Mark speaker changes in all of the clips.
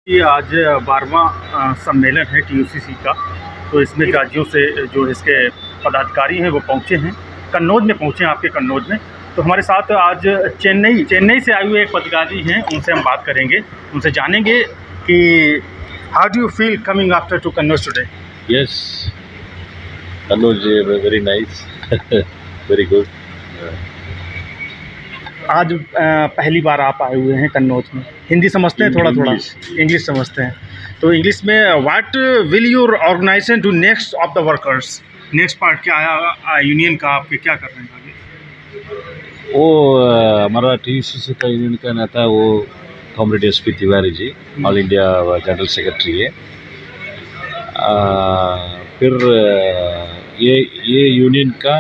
Speaker 1: ये आज 12वां सम्मेलन है टीयूसीसी का। तो इसमें राज्यों से जो इसके पदाधिकारी हैं वो पहुँचे हैं, कन्नौज में पहुँचे हैं, आपके कन्नौज में। तो हमारे साथ आज चेन्नई से आए हुए एक पदाधिकारी हैं, उनसे हम बात करेंगे, उनसे जानेंगे कि how do you feel coming after two Kannauj today?
Speaker 2: Yes, Anuj, very nice, very good.
Speaker 1: आज पहली बार आप आए हुए हैं कन्नौज में। हिंदी समझते हैं? थोड़ा इंग्लिश समझते हैं। तो इंग्लिश में what will your organisation do next of the workers? Next part क्या आया यूनियन का, आपके क्या कर रहे हैं आगे?
Speaker 2: वो हमारा टीयूसीसी का यूनियन का नेता है, वो comrade SP Tiwari ji, all India general secretary है। फिर ये यूनियन का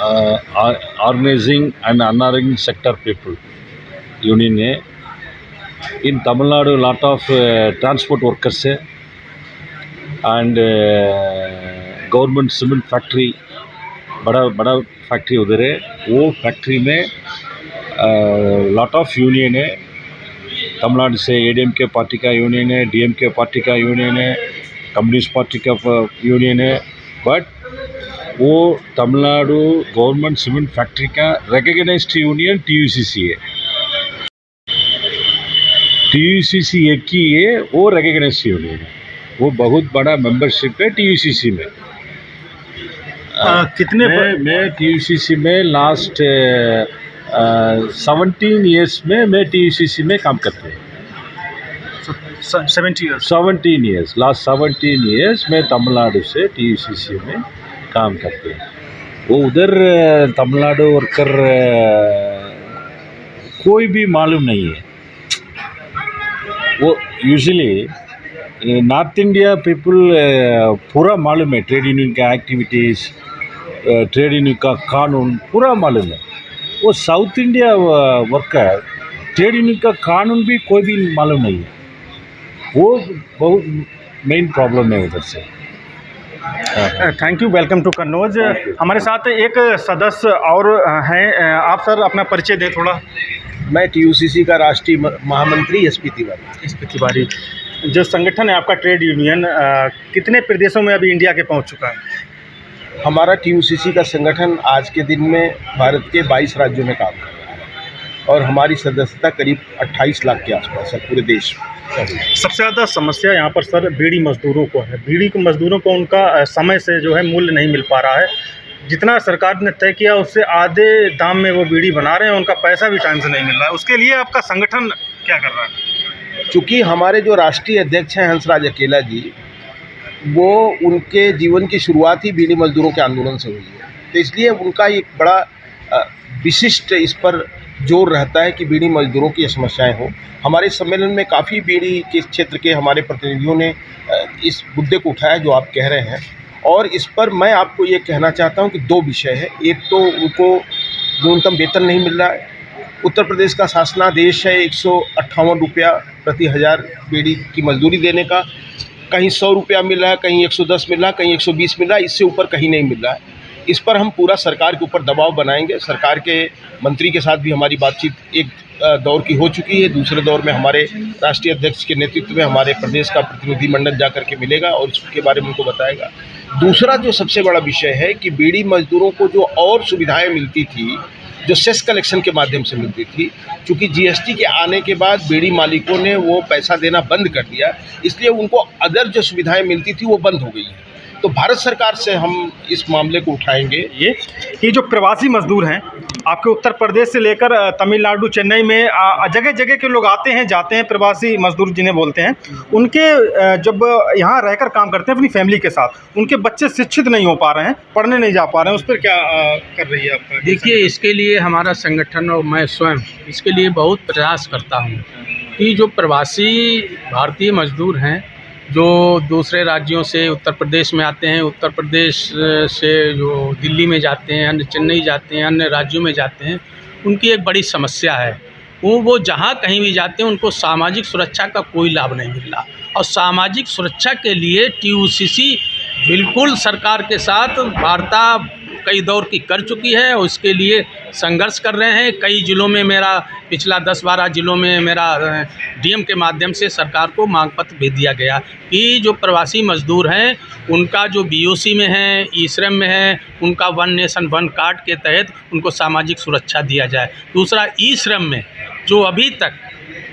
Speaker 2: organising and unorganising sector people union है। In Tamil Nadu lot of transport workers है एंड गवर्नमेंट सीमेंट फैक्ट्री, बड़ा फैक्ट्री उधर है। वो फैक्ट्री में लॉट ऑफ यूनियन है। तमिलनाडु से एडीएमके पार्टी का यूनियन है, डीएमके पार्टी का यूनियन है, कम्युनिस्ट पार्टी का यूनियन है। बट वो तमिलनाडु गवर्नमेंट सीमेंट फैक्ट्री का रिकॉग्नाइज्ड यूनियन टीयूसीसी है। टीयूसीसी एक ही है, वो रिकॉग्नाइज्ड यूनियन है। वो बहुत बड़ा मेंबरशिप है टीयूसीसी में।
Speaker 1: कितने
Speaker 2: मैं टीयूसीसी में लास्ट 17 ईयर्स में मैं टीयूसीसी में काम करते हैं। 17 ईयर्स, लास्ट 17 ईयर्स में तमिलनाडु से टीयूसीसी में काम करते हैं। वो उधर तमिलनाडु वर्कर कोई भी मालूम नहीं है। वो यूजुअली नॉर्थ इंडिया पीपल पूरा मालूम है, ट्रेड यूनियन का एक्टिविटीज़, ट्रेड यूनियन का कानून पूरा मालूम है। वो south India worker trade union का कानून भी कोई भी मालूम नहीं है। वो बहुत मेन प्रॉब्लम है उधर से।
Speaker 1: Thank you, welcome to Kannauj. हमारे साथ एक सदस्य और हैं, आप सर अपना परिचय दें थोड़ा।
Speaker 3: मैं टीयूसीसी का राष्ट्रीय महामंत्री एसपी तिवारी।
Speaker 1: जो संगठन है आपका ट्रेड यूनियन, कितने प्रदेशों में अभी इंडिया के पहुंच चुका है?
Speaker 3: हमारा टीयूसीसी का संगठन आज के दिन में भारत के 22 राज्यों में काम कर रहा है और हमारी सदस्यता करीब 28 लाख के आसपास है पूरे देश में।
Speaker 1: सबसे ज़्यादा समस्या यहाँ पर सर बीड़ी मजदूरों को है। बीड़ी मजदूरों को उनका समय से जो है मूल्य नहीं मिल पा रहा है। जितना सरकार ने तय किया उससे आधे दाम में वो बीड़ी बना रहे हैं, उनका पैसा भी टाइम से नहीं मिल रहा है। उसके लिए आपका संगठन क्या कर रहा है?
Speaker 3: चूँकि हमारे जो राष्ट्रीय अध्यक्ष हैं हंसराज अकेला जी, वो उनके जीवन की शुरुआत ही बीड़ी मजदूरों के आंदोलन से हुई है, तो इसलिए उनका एक बड़ा विशिष्ट इस पर जोर रहता है कि बीड़ी मजदूरों की समस्याएं हों। हमारे सम्मेलन में काफ़ी बीड़ी के क्षेत्र के हमारे प्रतिनिधियों ने इस मुद्दे को उठाया जो आप कह रहे हैं, और इस पर मैं आपको ये कहना चाहता हूँ कि 2 विषय है। एक तो उनको न्यूनतम वेतन नहीं मिल रहा है। उत्तर प्रदेश का शासनादेश है 158 रुपया प्रति 1000 बीड़ी की मजदूरी देने का। कहीं 100 रुपया मिल रहा है, कहीं 110 मिल रहा है, कहीं 120 मिल रहा है, इससे ऊपर कहीं नहीं मिल रहा है। इस पर हम पूरा सरकार के ऊपर दबाव बनाएंगे। सरकार के मंत्री के साथ भी हमारी बातचीत एक दौर की हो चुकी है। दूसरे दौर में हमारे राष्ट्रीय अध्यक्ष के नेतृत्व में हमारे प्रदेश का प्रतिनिधिमंडल जाकर के मिलेगा और उसके बारे में उनको बताएगा। दूसरा जो सबसे बड़ा विषय है कि बीड़ी मजदूरों को जो और सुविधाएं मिलती थी, जो सेस कलेक्शन के माध्यम से मिलती थी, चूँकि जीएसटी के आने के बाद बीड़ी मालिकों ने वो पैसा देना बंद कर दिया, इसलिए उनको अदर जो सुविधाएं मिलती थी वो बंद हो गई हैं। तो भारत सरकार से हम इस मामले को उठाएंगे।
Speaker 1: ये जो प्रवासी मजदूर हैं आपके उत्तर प्रदेश से लेकर तमिलनाडु, चेन्नई में जगह जगह के लोग आते हैं जाते हैं, प्रवासी मजदूर जिन्हें बोलते हैं, उनके जब यहाँ रहकर काम करते हैं अपनी फैमिली के साथ, उनके बच्चे शिक्षित नहीं हो पा रहे हैं, पढ़ने नहीं जा पा रहे हैं, उस पर क्या कर रही है आपका?
Speaker 4: देखिए, इसके लिए हमारा संगठन और मैं स्वयं इसके लिए बहुत प्रयास करता हूँ कि जो प्रवासी भारतीय मजदूर हैं जो दूसरे राज्यों से उत्तर प्रदेश में आते हैं, उत्तर प्रदेश से जो दिल्ली में जाते हैं, अन्य चेन्नई जाते हैं, अन्य राज्यों में जाते हैं, उनकी एक बड़ी समस्या है। वो जहाँ कहीं भी जाते हैं उनको सामाजिक सुरक्षा का कोई लाभ नहीं मिल रहा, और सामाजिक सुरक्षा के लिए टीयूसीसी बिल्कुल सरकार के साथ वार्ता कई दौर की कर चुकी है और उसके लिए संघर्ष कर रहे हैं। कई ज़िलों में मेरा पिछला 10-12 ज़िलों में मेरा डीएम के माध्यम से सरकार को मांग पत्र भेज दिया गया कि जो प्रवासी मज़दूर हैं उनका जो बीओसी में है, ई श्रम में है, उनका वन नेशन वन कार्ड के तहत उनको सामाजिक सुरक्षा दिया जाए। दूसरा, ई श्रम में जो अभी तक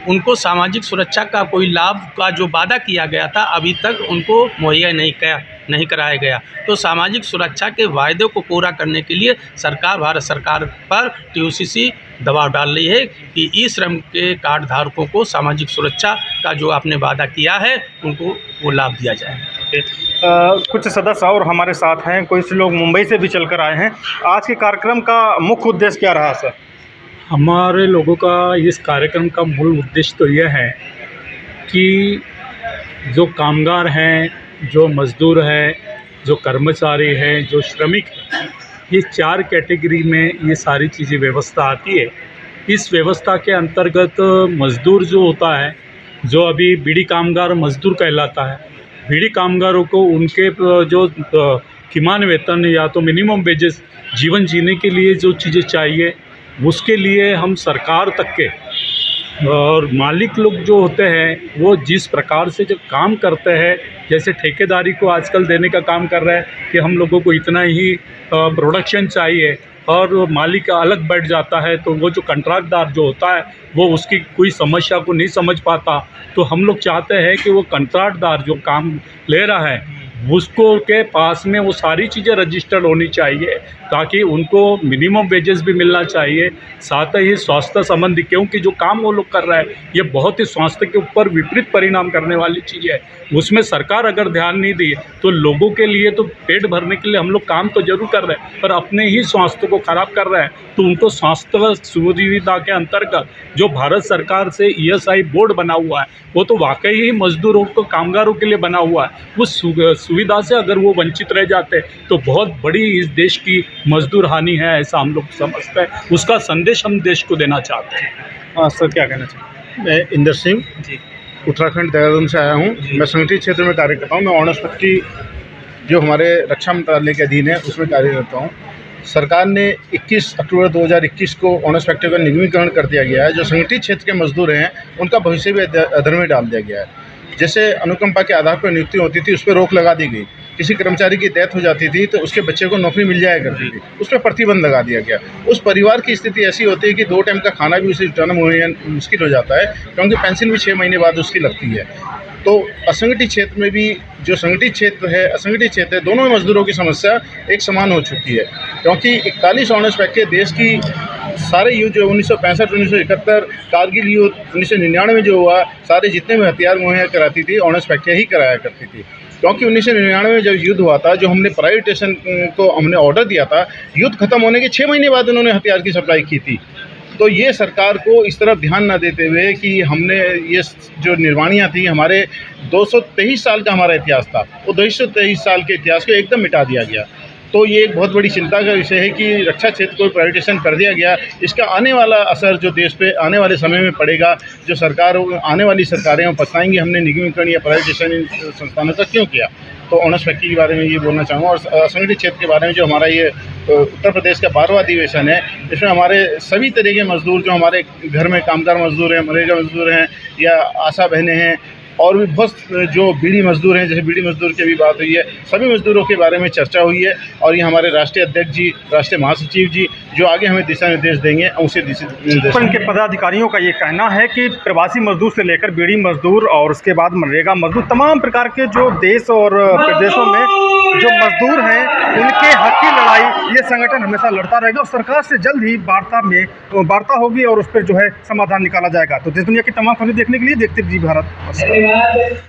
Speaker 4: उनको सामाजिक सुरक्षा का कोई लाभ का जो वादा किया गया था अभी तक उनको मुहैया नहीं कराया गया। तो सामाजिक सुरक्षा के वायदे को पूरा करने के लिए सरकार, भारत सरकार पर टीयूसीसी दबाव डाल रही है कि ई श्रम के कार्ड धारकों को सामाजिक सुरक्षा का जो आपने वादा किया है उनको वो लाभ दिया जाए।
Speaker 1: कुछ सदस्य और हमारे साथ हैं, कुछ लोग मुंबई से भी चलकर आए हैं। आज के कार्यक्रम का मुख्य उद्देश्य क्या रहा सर?
Speaker 5: हमारे लोगों का इस कार्यक्रम का मूल उद्देश्य तो यह है कि जो कामगार हैं, जो मज़दूर हैं, जो कर्मचारी हैं, जो श्रमिक हैं, ये 4 कैटेगरी में ये सारी चीज़ें व्यवस्था आती है। इस व्यवस्था के अंतर्गत मज़दूर जो होता है, जो अभी बीड़ी कामगार मज़दूर कहलाता है, बीड़ी कामगारों को उनके जो किमान वेतन या तो मिनिमम वेजेस जीवन जीने के लिए जो चीज़ें चाहिए उसके लिए हम सरकार तक के और मालिक लोग जो होते हैं वो जिस प्रकार से जब काम करते हैं, जैसे ठेकेदारी को आजकल देने का काम कर रहा है कि हम लोगों को इतना ही प्रोडक्शन चाहिए और मालिक अलग बैठ जाता है, तो वो जो कंट्रैक्टदार जो होता है वो उसकी कोई समस्या को नहीं समझ पाता। तो हम लोग चाहते हैं कि वो कंट्रैक्टदार जो काम ले रहा है उसको के पास में वो सारी चीज़ें रजिस्टर्ड होनी चाहिए ताकि उनको मिनिमम वेजेस भी मिलना चाहिए। साथ ही स्वास्थ्य संबंधी, क्योंकि जो काम वो लोग कर रहा है ये बहुत ही स्वास्थ्य के ऊपर विपरीत परिणाम करने वाली चीज़ है। उसमें सरकार अगर ध्यान नहीं दी तो लोगों के लिए तो पेट भरने के लिए हम लोग काम तो जरूर कर रहे हैं पर अपने ही स्वास्थ्य को ख़राब कर रहे हैं। तो उनको स्वास्थ्य सुविधा के अंतर्गत जो भारत सरकार से ESI बोर्ड बना हुआ है वो तो वाकई ही मज़दूरों को, कामगारों के लिए बना हुआ है। उस सुविधा से अगर वो वंचित रह जाते तो बहुत बड़ी इस देश की मजदूर हानि है, ऐसा हम लोग समझते हैं। उसका संदेश हम देश को देना चाहते हैं।
Speaker 1: हाँ सर, क्या कहना चाहिए?
Speaker 6: मैं इंदर सिंह
Speaker 1: जी,
Speaker 6: उत्तराखंड देहरादून से आया हूँ। मैं संगठित क्षेत्र में कार्य करता हूँ। मैं ऑनर्स फैक्ट्री जो हमारे रक्षा मंत्रालय के अधीन है उसमें कार्य करता हूँ। सरकार ने 21 अक्टूबर 2021 को ऑनर्स फैक्ट्री का निगमीकरण कर दिया गया है। जो संगठित क्षेत्र के मजदूर हैं उनका भविष्य भी अधर में डाल दिया गया है। जैसे अनुकंपा के आधार पर नियुक्ति होती थी उस पर रोक लगा दी गई। किसी कर्मचारी की डेथ हो जाती थी तो उसके बच्चे को नौकरी मिल जाया करती थी, उस पर प्रतिबंध लगा दिया गया। उस परिवार की स्थिति ऐसी होती है कि 2 टाइम का खाना भी उसे जुटाना मुश्किल हो जाता है क्योंकि पेंशन भी 6 महीने बाद उसकी लगती है। तो असंगठित क्षेत्र में भी जो संगठित क्षेत्र है, असंगठित क्षेत्र है, दोनों में मजदूरों की समस्या एक समान हो चुकी है क्योंकि 41 ऑनर्स फैक्ट्री देश की सारे युद्ध जो 1965, 1971, कारगिल युद्ध 1999 में जो हुआ, सारे जितने भी हथियार मुहैया कराती थी ऑनर्स फैक्ट्री ही कराया करती थी। क्योंकि 1999 में जब युद्ध हुआ था, जो हमने प्राइवेटाइजेशन को हमने ऑर्डर दिया था, युद्ध खत्म होने के 6 महीने बाद उन्होंने हथियार की सप्लाई की थी। तो ये सरकार को इस तरफ ध्यान ना देते हुए कि हमने ये जो निर्वाणियाँ थी, हमारे 223 साल का हमारा इतिहास था, वो 223 साल के इतिहास को एकदम मिटा दिया गया। तो ये एक बहुत बड़ी चिंता का विषय है कि रक्षा क्षेत्र को प्राइवेटाइजेशन कर दिया गया। इसका आने वाला असर जो देश पे आने वाले समय में पड़ेगा, जो सरकार आने वाली सरकारें वो पछताएंगी हमने निगमीकरण या प्राइवेटाइजेशन इन संस्थानों का क्यों किया। तो ऑनर्स फैक्ट्री के बारे में ये बोलना चाहूँगा। और असंगठित क्षेत्र के बारे में जो हमारा ये उत्तर प्रदेश का 12वां अधिवेशन है, इसमें हमारे सभी तरह के मजदूर जो हमारे घर में कामगार मजदूर हैं, मनरेगा मजदूर हैं या आशा बहनें हैं और भी बहुत जो बीड़ी मजदूर हैं, जैसे बीड़ी मजदूर की भी बात हुई है, सभी मजदूरों के बारे में चर्चा हुई है। और ये हमारे राष्ट्रीय अध्यक्ष जी, राष्ट्रीय महासचिव जी जो आगे हमें दिशा निर्देश देंगे उसे निर्देश।
Speaker 1: पर इनके पदाधिकारियों का ये कहना है कि प्रवासी मजदूर से लेकर बीड़ी मजदूर और उसके बाद मनरेगा मजदूर, तमाम प्रकार के जो देश और प्रदेशों में जो मजदूर हैं उनके हक की लड़ाई ये संगठन हमेशा लड़ता रहेगा और सरकार से जल्द ही वार्ता होगी और उस पर जो है समाधान निकाला जाएगा। तो देश दुनिया की तमाम खबरें देखने के लिए देखते रहिए भारत।